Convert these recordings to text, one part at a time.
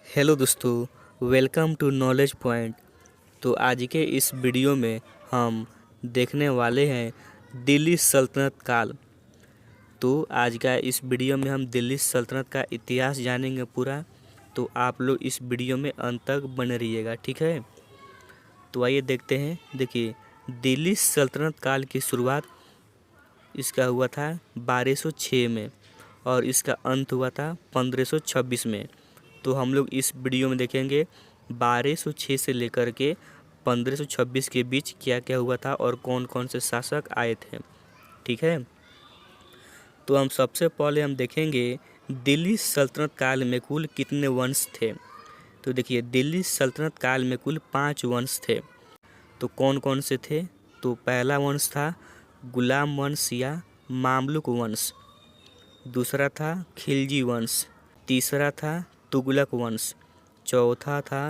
Hello दोस्तों, welcome to knowledge point. तो आज के इस वीडियो में हम देखने वाले हैं दिल्ली सल्तनत काल। तो आज का इस वीडियो में हम दिल्ली सल्तनत का इतिहास जानेंगे पूरा। तो आप लोग इस वीडियो में अंत तक बने रहिएगा, ठीक है। तो आइए देखते हैं। देखिए, दिल्ली सल्तनत काल की शुरुआत इसका हुआ था 1206 में और इसका अंत हुआ था 1526 में। तो हम लोग इस वीडियो में देखेंगे 1206 से लेकर के 1526 के बीच क्या क्या हुआ था और कौन कौन से शासक आए थे, ठीक है। तो हम सबसे पहले हम देखेंगे दिल्ली सल्तनत काल में कुल कितने वंश थे। तो देखिए, दिल्ली सल्तनत काल में कुल 5 वंश थे। तो कौन कौन से थे? तो पहला वंश था गुलाम वंश या मामलुक वंश। दूसरा था खिलजी वंश। तीसरा था तुगलक वंश। चौथा था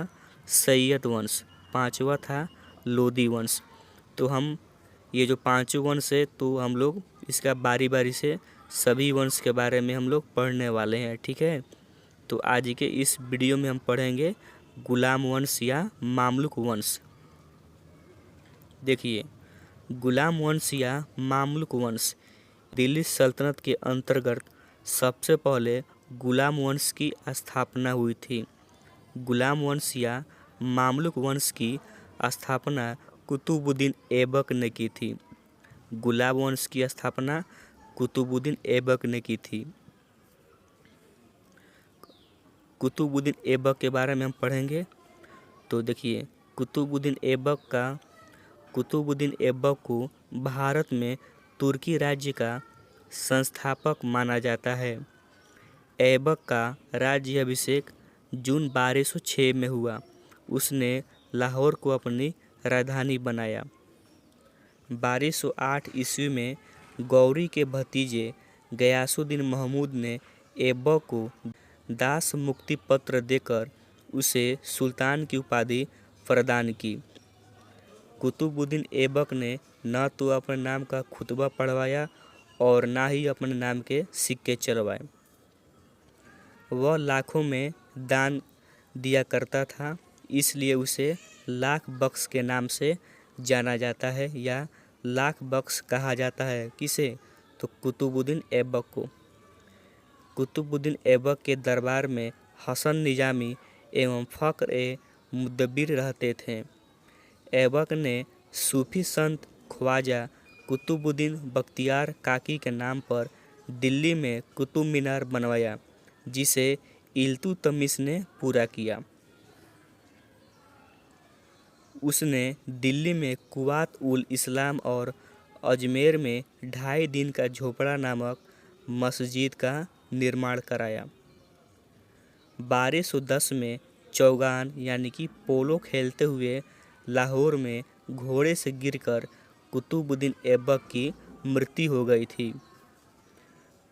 सैयद वंश। पांचवा था लोदी वंश। तो हम ये जो पांचों वंश है, तो हम लोग इसका बारी बारी से सभी वंश के बारे में हम लोग पढ़ने वाले हैं, ठीक है। तो आज के इस वीडियो में हम पढ़ेंगे गुलाम वंश या मामलुक वंश। देखिए, गुलाम वंश या मामलुक वंश दिल्ली सल्तनत के अंतर्गत सबसे पहले गुलाम वंश की स्थापना हुई थी। गुलाम वंश या मामलुक वंश की स्थापना कुतुबुद्दीन ऐबक ने की थी। गुलाम वंश की स्थापना कुतुबुद्दीन ऐबक ने की थी। कुतुबुद्दीन ऐबक के बारे में हम पढ़ेंगे। तो देखिए, कुतुबुद्दीन ऐबक को भारत में तुर्की राज्य का संस्थापक माना जाता है। ऐबक का राज्याभिषेक जून 1206 में हुआ। उसने लाहौर को अपनी राजधानी बनाया। 1208 ईस्वी में गौरी के भतीजे गयासुद्दीन महमूद ने ऐबक को दास मुक्ति पत्र देकर उसे सुल्तान की उपाधि प्रदान की। कुतुबुद्दीन ऐबक ने न तो अपने नाम का खुतबा पढ़वाया और ना ही अपने नाम के सिक्के चलवाए। वह लाखों में दान दिया करता था, इसलिए उसे लाख बख्श के नाम से जाना जाता है या लाख बख्श कहा जाता है। किसे? तो कुतुबुद्दीन ऐबक को। कुतुबुद्दीन ऐबक के दरबार में हसन निजामी एवं फख्र ए मुदब्बिर रहते थे। ऐबक ने सूफी संत ख्वाजा कुतुबुद्दीन बख्तियार काकी के नाम पर दिल्ली में कुतुब मीनार बनवाया, जिसे इल्तुतमिश ने पूरा किया। उसने दिल्ली में कुवात उल इस्लाम और अजमेर में 2.5 दिन का झोपड़ा नामक मस्जिद का निर्माण कराया। 1210 में चौगान यानी कि पोलो खेलते हुए लाहौर में घोड़े से गिरकर कुतुबुद्दीन ऐबक की मृत्यु हो गई थी।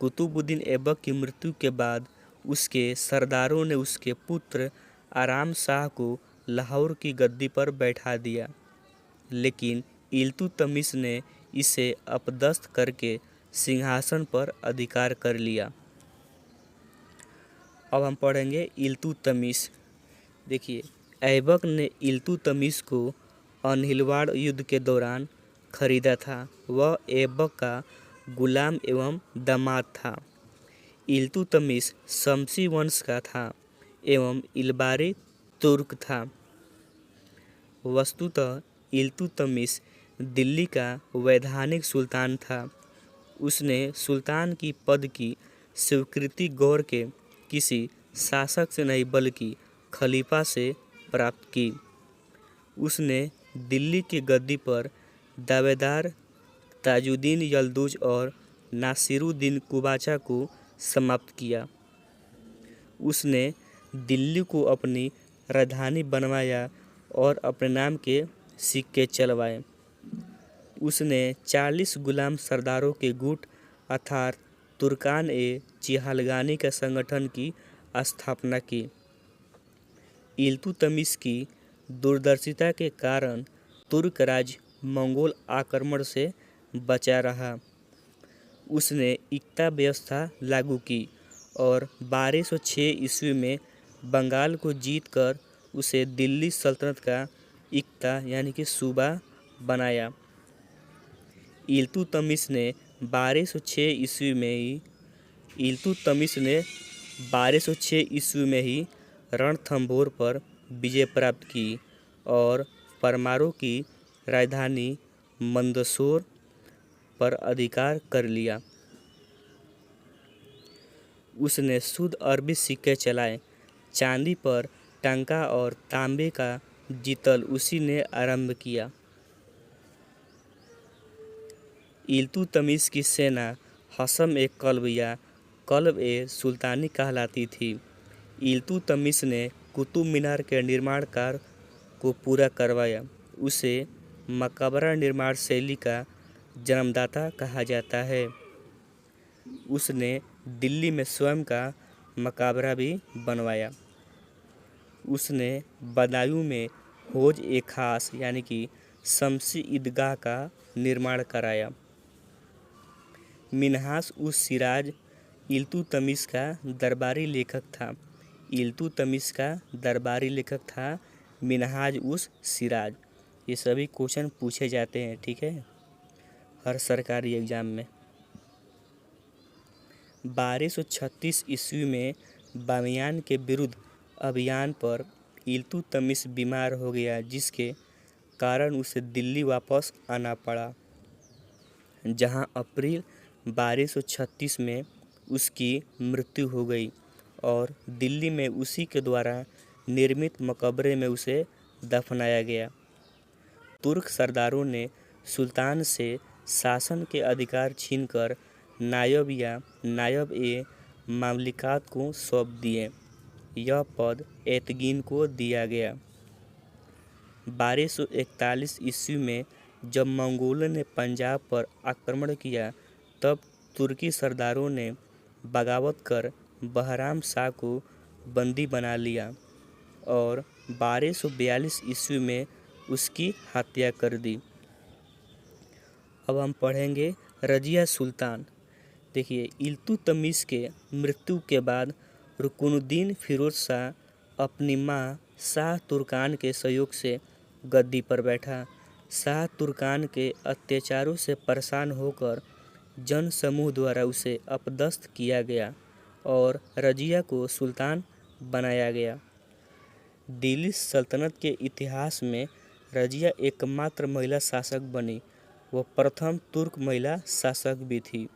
कुतुबुद्दीन ऐबक की मृत्यु के बाद उसके सरदारों ने उसके पुत्र आराम शाह को लाहौर की गद्दी पर बैठा दिया, लेकिन इल्तुतमिश ने इसे अपदस्थ करके सिंहासन पर अधिकार कर लिया। अब हम पढ़ेंगे इल्तुतमिश। देखिए, ऐबक ने इल्तुतमिश को अनहिलवाड़ युद्ध के दौरान खरीदा था। वह ऐबक का गुलाम एवं दामाद था। इल्तुतमिश शमसी वंश का था एवं इलबारी तुर्क था। वस्तुतः इल्तुतमिश दिल्ली का वैधानिक सुल्तान था। उसने सुल्तान की पद की स्वीकृति गौर के किसी शासक से नहीं बल्कि खलीफा से प्राप्त की। उसने दिल्ली की गद्दी पर दावेदार ताजुद्दीन यल्दुज और नासिरुद्दीन कुबाचा को समाप्त किया। उसने दिल्ली को अपनी राजधानी बनवाया और अपने नाम के सिक्के चलवाए। उसने 40 गुलाम सरदारों के गुट अर्थात तुर्कान ए चिहालगानी के संगठन की स्थापना की। इल्तुतमिश की दूरदर्शिता के कारण तुर्क राज्य मंगोल आक्रमण से बचा रहा। उसने इक्ता व्यवस्था लागू की और 1206 ईस्वी में बंगाल को जीतकर उसे दिल्ली सल्तनत का इक्ता यानी कि सूबा बनाया। इल्तुतमिश ने 1206 ईस्वी में ही इल्तुतमिश ने 1206 ईस्वी में ही रणथंभौर पर विजय प्राप्त की और परमारों की राजधानी मंदसौर पर अधिकार कर लिया। उसने शुद्ध अरबी सिक्के चलाए। चांदी पर टंका और तांबे का जितल उसी ने आरंभ किया। इल्तुतमिश की सेना हसम ए कल्ब या कल्ब ए सुल्तानी कहलाती थी। इल्तुतमिश ने कुतुब मीनार के निर्माण कार्य को पूरा करवाया। उसे मकबरा निर्माण शैली का जन्मदाता कहा जाता है। उसने दिल्ली में स्वयं का मकबरा भी बनवाया। उसने बदायूं में हौज ए खास यानी कि शमसी ईदगाह का निर्माण कराया। मिन्हाज उस सिराज इल्तुतमिश का दरबारी लेखक था। इल्तुतमिश का दरबारी लेखक था मिन्हाज उस सिराज। ये सभी क्वेश्चन पूछे जाते हैं, ठीक है, हर सरकारी एग्जाम में। 1236 ईस्वी में बामियान के विरुद्ध अभियान पर इल्तुतमिश बीमार हो गया, जिसके कारण उसे दिल्ली वापस आना पड़ा, जहां अप्रैल 1236 में उसकी मृत्यु हो गई और दिल्ली में उसी के द्वारा निर्मित मकबरे में उसे दफनाया गया। तुर्क सरदारों ने सुल्तान से शासन के अधिकार छीनकर नायब या नायब ए मामलिकात को सौंप दिए। यह पद एतगिन को दिया गया। 1241 ईस्वी में जब मंगोलों ने पंजाब पर आक्रमण किया, तब तुर्की सरदारों ने बगावत कर बहराम शाह को बंदी बना लिया और 1242 ईस्वी में उसकी हत्या कर दी। अब हम पढ़ेंगे रजिया सुल्तान। देखिए, इल्तुतमिश के मृत्यु के बाद रुकनुद्दीन फिरोज शाह अपनी मां शाह तुर्कान के सहयोग से गद्दी पर बैठा। शाह तुर्कान के अत्याचारों से परेशान होकर जन समूह द्वारा उसे अपदस्थ किया गया और रजिया को सुल्तान बनाया गया। दिल्ली सल्तनत के इतिहास में रजिया एकमात्र महिला शासक बनी। वह प्रथम तुर्क महिला शासक भी थी।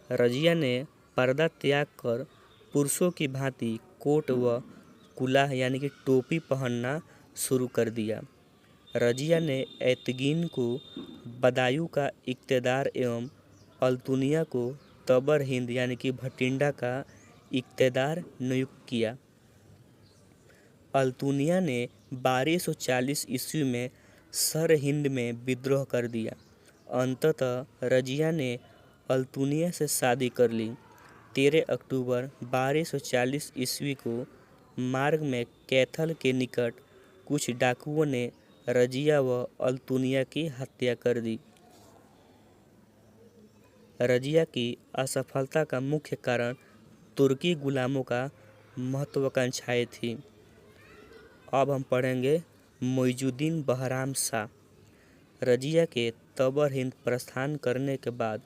रजिया ने पर्दा त्याग कर पुरुषों की भांति कोट व कुलाह यानी कि टोपी पहनना शुरू कर दिया। रजिया ने एतगिन को बदायूं का इक्तेदार एवं अल्तुनिया को तबर हिंद यानी कि भटिंडा का इक्तेदार नियुक्त किया। अल्तुनिया ने 1240 ईस्वी में सर हिंद में विद्रोह कर दिया। अंततः रजिया ने अल्तुनिया से शादी कर ली। 13 अक्टूबर 1240 ईस्वी को मार्ग में कैथल के निकट कुछ डाकुओं ने रजिया व अल्तुनिया की हत्या कर दी। रजिया की असफलता का मुख्य कारण तुर्की गुलामों का महत्वाकांक्षाएं थी। अब हम पढ़ेंगे मुइजुद्दीन बहराम शाह। रजिया के तबर हिंद प्रस्थान करने के बाद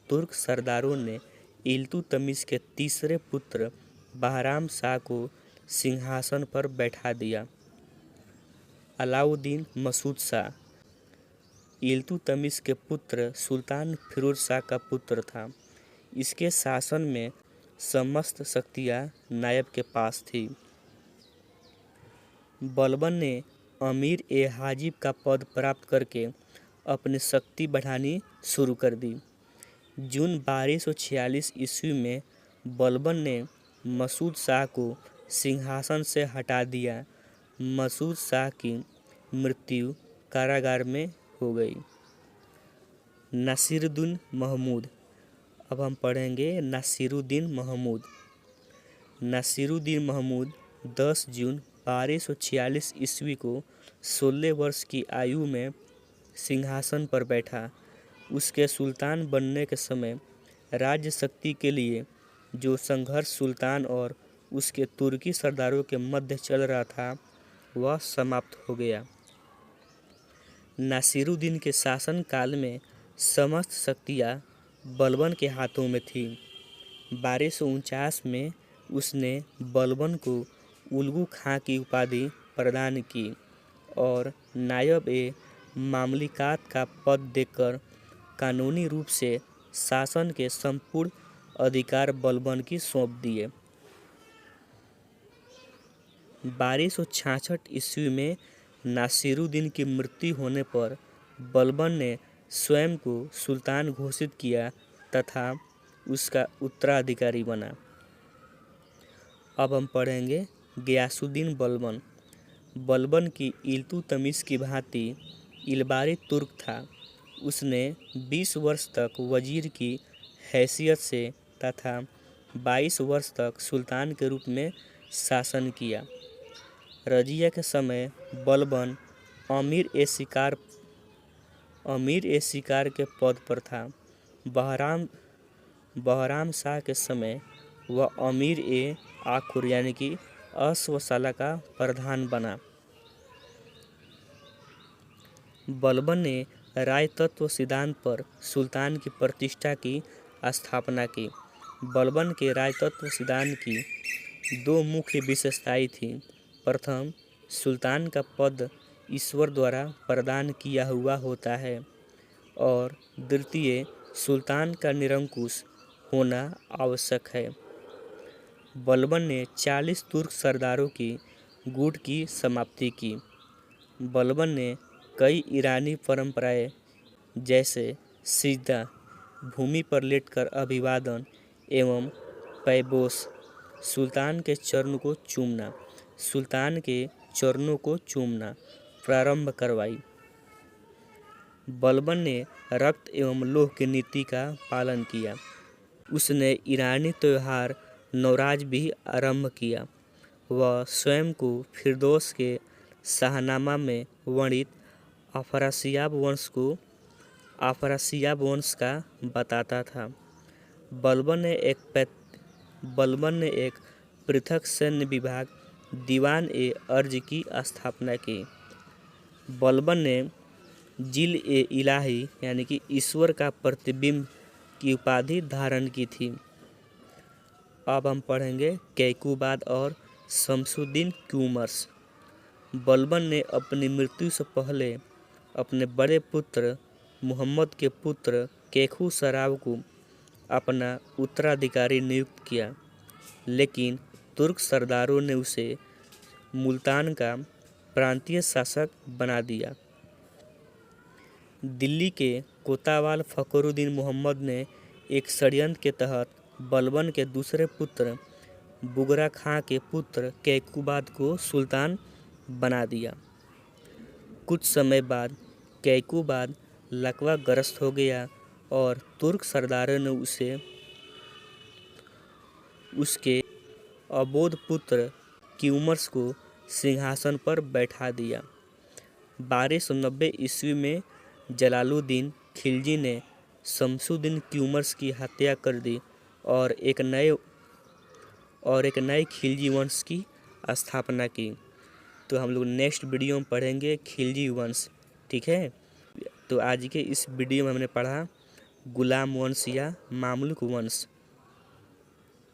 तुर्क सरदारों ने इल्तुतमिश के तीसरे पुत्र बहराम शाह को सिंहासन पर बैठा दिया। अलाउद्दीन मसूद शाह इल्तुतमिश के पुत्र सुल्तान फिरोज शाह का पुत्र था। इसके शासन में समस्त शक्तियाँ नायब के पास थी। बलबन ने अमीर ए हाजिब का पद प्राप्त करके अपनी शक्ति बढ़ानी शुरू कर दी। जून 1246 ईस्वी में बलबन ने मसूद शाह को सिंहासन से हटा दिया। मसूद शाह की मृत्यु कारागार में हो गई। नासिरुद्दीन महमूद। अब हम पढ़ेंगे नासिरुद्दीन महमूद। नासिरुद्दीन महमूद 10 जून 1246 ईस्वी को 16 वर्ष की आयु में सिंहासन पर बैठा। उसके सुल्तान बनने के समय राज्य शक्ति के लिए जो संघर्ष सुल्तान और उसके तुर्की सरदारों के मध्य चल रहा था वह समाप्त हो गया। नासिरुद्दीन के शासन काल में समस्त शक्तियाँ बलबन के हाथों में थी। 1249 में उसने बलबन को उल्गू खां की उपाधि प्रदान की और नायब ए मामलिकात का पद देकर कानूनी रूप से शासन के संपूर्ण अधिकार बलबन की सौंप दिए। 1266 ईस्वी में नासिरुद्दीन की मृत्यु होने पर बलबन ने स्वयं को सुल्तान घोषित किया तथा उसका उत्तराधिकारी बना। अब हम पढ़ेंगे गियासुद्दीन बलबन। बलबन की इल्तुतमिश की भांति इलबारी तुर्क था। उसने 20 वर्ष तक वजीर की हैसियत से तथा 22 वर्ष तक सुल्तान के रूप में शासन किया। रजिया के समय बलबन अमीर ए शिकार के पद पर था। बहराम शाह के समय वह अमीर ए आखुर यानी कि अश्वशाला का प्रधान बना। बलबन ने राजतत्व सिद्धांत पर सुल्तान की प्रतिष्ठा की स्थापना की। बलबन के राजतत्व सिद्धांत की दो मुख्य विशेषताएं थीं। प्रथम, सुल्तान का पद ईश्वर द्वारा प्रदान किया हुआ होता है और द्वितीय, सुल्तान का निरंकुश होना आवश्यक है। बलबन ने 40 तुर्क सरदारों की गुट की समाप्ति की। बलबन ने कई ईरानी परंपराएं जैसे सिजदा, भूमि पर लेटकर अभिवादन एवं पैबोस, सुल्तान के चरणों को चूमना प्रारंभ करवाई। बलबन ने रक्त एवं लोह की नीति का पालन किया। उसने ईरानी त्योहार नवराज भी आरंभ किया। वह स्वयं को फिरदौस के शाहनामा में वर्णित अफरासियाब वंश का बताता था। बलबन ने एक पृथक सैन्य विभाग दीवान ए अर्ज की स्थापना की। बलबन ने जिल ए इलाही यानी कि ईश्वर का प्रतिबिंब की उपाधि धारण की थी। अब हम पढ़ेंगे कैकुबाद और शमसुद्दीन क्यूमर्स। बलबन ने अपनी मृत्यु से पहले अपने बड़े पुत्र मुहम्मद के पुत्र केखू सराव को अपना उत्तराधिकारी नियुक्त किया, लेकिन तुर्क सरदारों ने उसे मुल्तान का प्रांतीय शासक बना दिया। दिल्ली के कोतवाल फखरुद्दीन मोहम्मद ने एक षड्यंत्र के तहत बलबन के दूसरे पुत्र बुगरा खां के पुत्र कैकुबाद को सुल्तान बना दिया। कुछ समय बाद कैकुबाद लकवाग्रस्त हो गया और तुर्क सरदारों ने उसे उसके अबोध पुत्र क्यूमर्स को सिंहासन पर बैठा दिया। 1290 ईस्वी में जलालुद्दीन खिलजी ने शमसुद्दीन क्यूमर्स की हत्या कर दी और एक नए खिलजी वंश की स्थापना की। तो हम लोग नेक्स्ट वीडियो में पढ़ेंगे खिलजी वंश, ठीक है। तो आज के इस वीडियो में हमने पढ़ा गुलाम वंश या मामलुक वंश।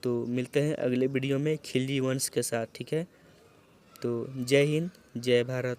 तो मिलते हैं अगले वीडियो में खिलजी वंश के साथ, ठीक है। तो जय हिंद, जय भारत।